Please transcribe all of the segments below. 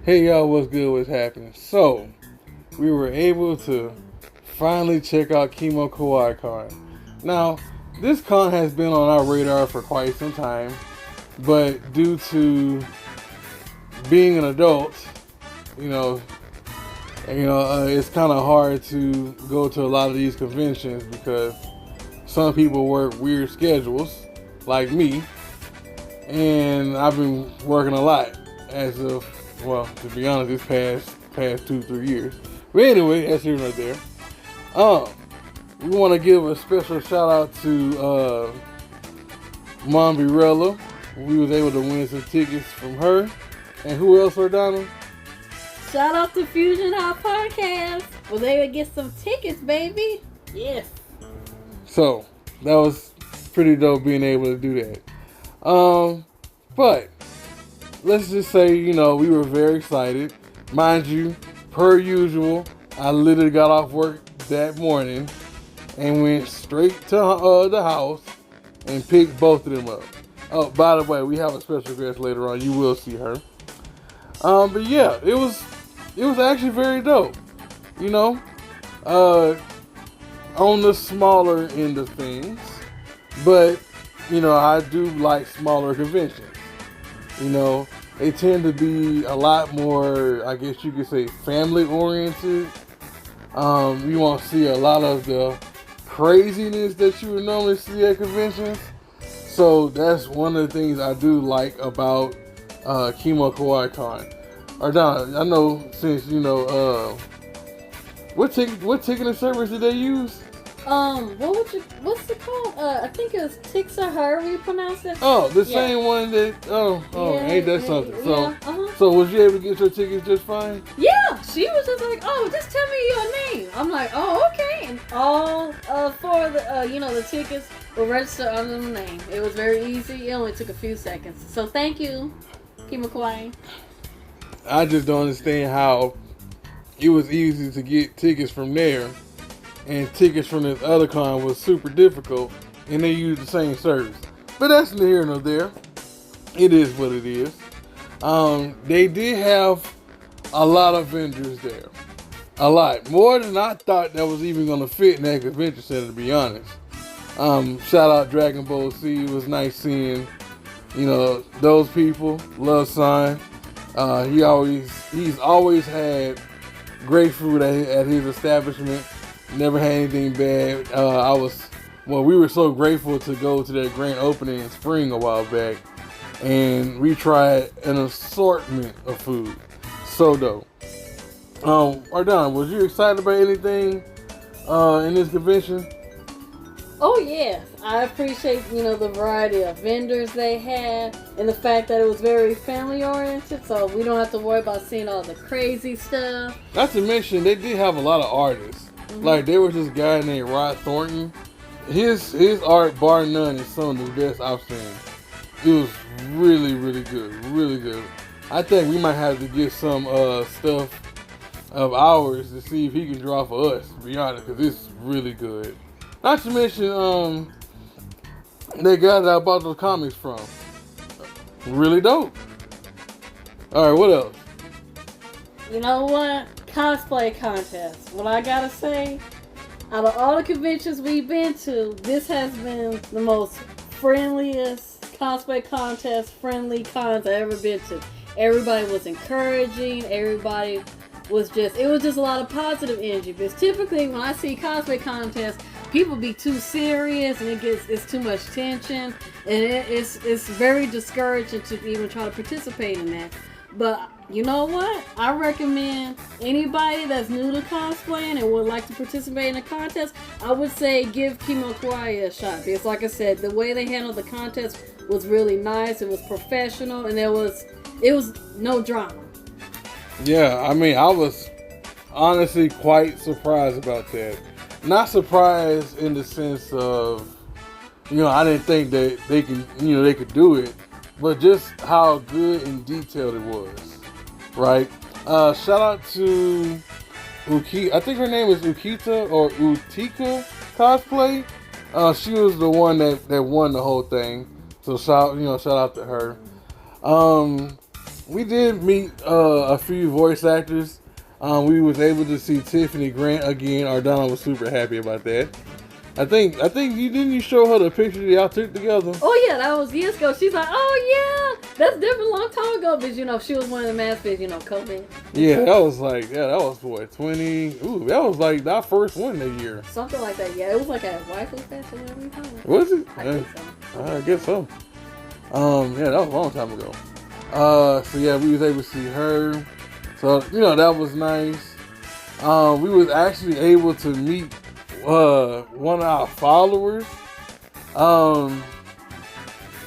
Hey y'all, what's good? What's happening? So, we were able to finally check out KimoKawaiicon. Now, this con has been on our radar for quite some time, but due to being an adult, it's kind of hard to go to a lot of these conventions because some people work weird schedules, like me, and I've been working a lot as of, well, to be honest, this past 2-3 years. But anyway, that's here right there. We want to give a special shout out to Mombie Rella. We was able to win some tickets from her. And who else, Donald? Shout out to Fusionhaapodcast. Was able to get some tickets, baby. Yes. So that was pretty dope being able to do that. But let's just say, we were very excited. Mind you, per usual, I literally got off work that morning and went straight to the house and picked both of them up. Oh, by the way, we have a special guest later on. You will see her. But yeah, it was actually very dope. On the smaller end of things, but I do like smaller conventions. They tend to be a lot more, I guess you could say, family oriented. You won't see a lot of the craziness that you would normally see at conventions. So that's one of the things I do like about KimoKawaiicon. Ardonna, I know since what ticketing service did they use? What's it called? I think it was Tixa, however you pronounce it. Oh, the same one that, ain't that something? So was you able to get your tickets just fine? Yeah, she was just like, just tell me your name. I'm like, okay. And all four of the tickets were registered under the name. It was very easy. It only took a few seconds. So thank you, KimoKawaii. I just don't understand how it was easy to get tickets from there and tickets from this other con was super difficult and they used the same service. But that's neither here nor there. It is what it is. They did have a lot of vendors there. A lot. More than I thought that was even going to fit in that convention center, to be honest. Shout out Dragon Ball Z. It was nice seeing, those people. Love Sign. He's always had great food at his establishment. Never had anything bad. We were so grateful to go to that grand opening in spring a while back, and we tried an assortment of food. So dope. Ardon, was you excited about anything in this convention? Oh yes, I appreciate the variety of vendors they had and the fact that it was very family oriented, so we don't have to worry about seeing all the crazy stuff. Not to mention they did have a lot of artists. Mm-hmm. Like there was this guy named Rod Thornton. His art, bar none, is some of the best I've seen. It was really, really good, really good. I think we might have to get some stuff of ours to see if he can draw for us. To be honest, because it's really good. Not to mention, they got that I bought those comics from. Really dope. All right, what else? You know what? Cosplay contest. What I gotta say, out of all the conventions we've been to, this has been the most friendliest cosplay contest, friendly cons I've ever been to. Everybody was encouraging. Everybody was just a lot of positive energy. Because typically when I see cosplay contests, people be too serious and it's too much tension, and it's very discouraging to even try to participate in that. But you know what? I recommend anybody that's new to cosplaying and would like to participate in a contest, I would say give KimoKawaii a shot. Because like I said, the way they handled the contest was really nice. It was professional, and it was no drama. Yeah, I mean, I was honestly quite surprised about that. Not surprised in the sense of, I didn't think that they could do it, but just how good and detailed it was, right? Shout out to Uki. I think her name is Ukita or Utika Cosplay. She was the one that won the whole thing. So shout out to her. we did meet a few voice actors. We was able to see Tiffany Grant again. Ardana was super happy about that. I think you show her the picture that y'all took together. Oh yeah, that was years ago. She's like, oh yeah, that's different, long time ago. But she was one of the mascots, COVID. Yeah, that was what 20. Ooh, that was like our first one that year. Something like that. Yeah, it was like a waifu fest or whatever you call it. Was it? I think so. I guess so. Yeah, that was a long time ago. So yeah, we was able to see her. So that was nice. We was actually able to meet one of our followers. It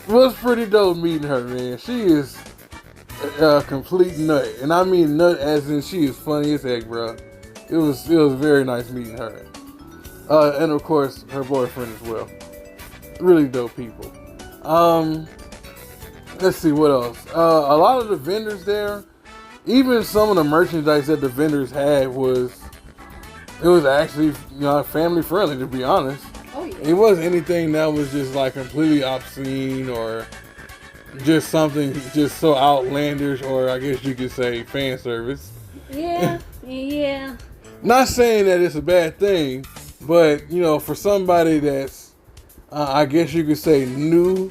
was pretty dope meeting her, man. She is a complete nut, and I mean nut as in she is funny as heck, bro. It was very nice meeting her, and of course her boyfriend as well. Really dope people. Let's see what else. A lot of the vendors there, even some of the merchandise that the vendors had was actually family friendly, to be honest. Oh yeah. It wasn't anything that was just like completely obscene or just something just so outlandish, or I guess you could say fan service. Yeah, yeah. Not saying that it's a bad thing, but for somebody that's I guess you could say new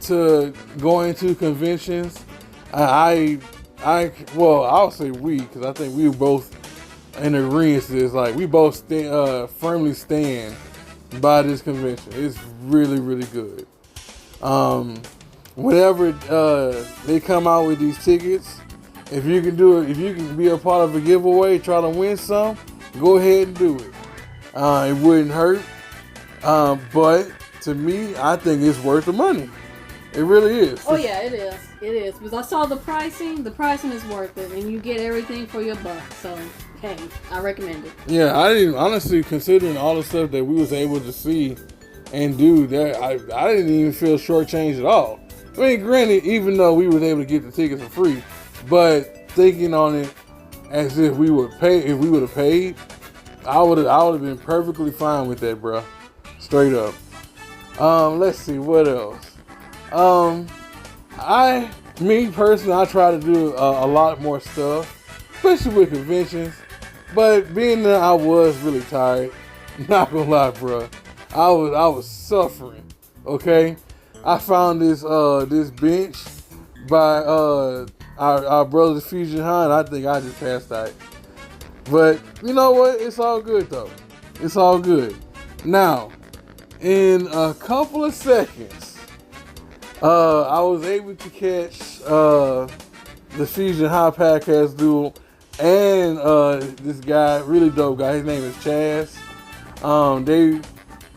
to going to conventions, I'll say we, because I think we were both in agreement. Is like we both firmly stand by this convention. It's really, really good. Whenever they come out with these tickets, if you can be a part of a giveaway, try to win some, go ahead and do it. It wouldn't hurt. But to me, I think it's worth the money. It really is. Oh yeah, it is. It is. Because I saw the pricing. The pricing is worth it, and you get everything for your buck. So, hey, I recommend it. Yeah, I didn't honestly, considering all the stuff that we was able to see and do, that I didn't even feel shortchanged at all. I mean, granted, even though we was able to get the tickets for free, but thinking on it as if we would have paid, I would have been perfectly fine with that, bro. Straight up. Let's see what else. Me personally, I try to do a lot more stuff, especially with conventions. But being that I was really tired, not gonna lie, bro, I was suffering. Okay, I found this bench by our brother's Fusion High, and I think I just passed out. But you know what? It's all good though. It's all good. Now, in a couple of seconds, I was able to catch the Fusion High podcast duel and this guy, really dope guy. His name is Chaz. They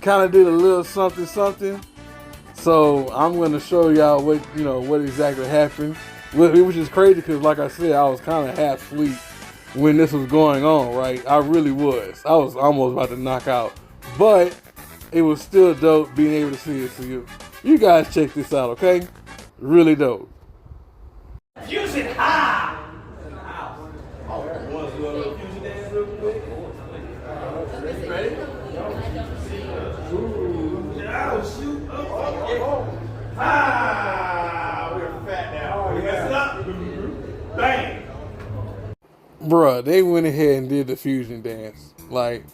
kind of did a little something. So I'm gonna show y'all what exactly happened, which is crazy because, like I said, I was kind of half asleep when this was going on. Right, I really was. I was almost about to knock out, but it was still dope being able to see it. So you guys check this out, okay? Really dope. Fusion high. We're fat now. We messed up. Bang. Bruh, they went ahead and did the fusion dance. Like,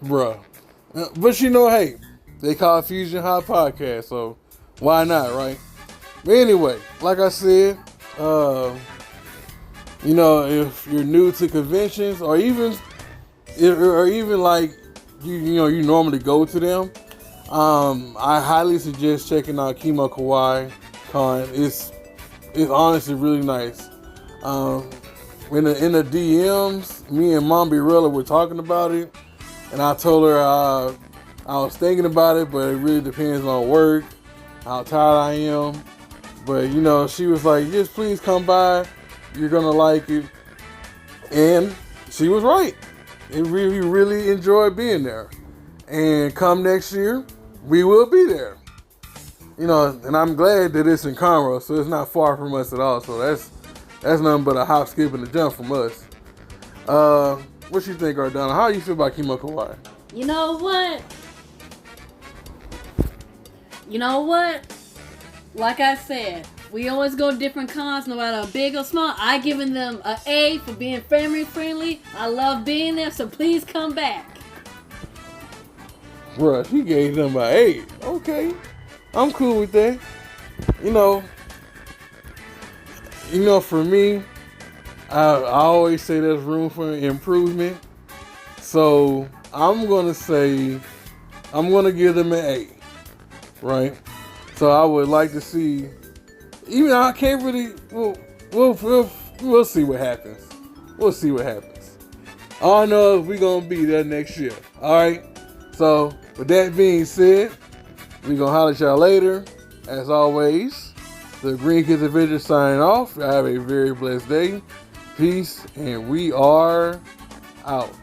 bruh. But hey, they call it Fusion High Podcast, so why not, right? But anyway, like I said, if you're new to conventions, or even like you normally go to them, I highly suggest checking out KimoKawaiicon. It's honestly really nice. In the DMs, me and Mombie Rella were talking about it, and I told her I was thinking about it, but it really depends on work, how tired I am. But she was like, just please come by, you're gonna like it. And she was right. It really enjoyed being there. And come next year, we will be there. And I'm glad that it's in Conroe, so it's not far from us at all. So that's nothing but a hop, skip, and a jump from us. What you think, Ardana? How do you feel about KimoKawaii? You know what? Like I said, We always go to different cons, no matter big or small. I giving them an A for being family friendly. I love being there, so please come back. Bruh, she gave them an 8. Okay. I'm cool with that. You know, for me, I always say there's room for improvement. So I'm gonna give them an 8. Right? So I would like to see, even I can't really, we'll see what happens. We'll see what happens. All I know is we're going to be there next year. All right? So with that being said, we're going to holler at y'all later. As always, the Green Kids Adventures signing off. Have a very blessed day. Peace, and we are out.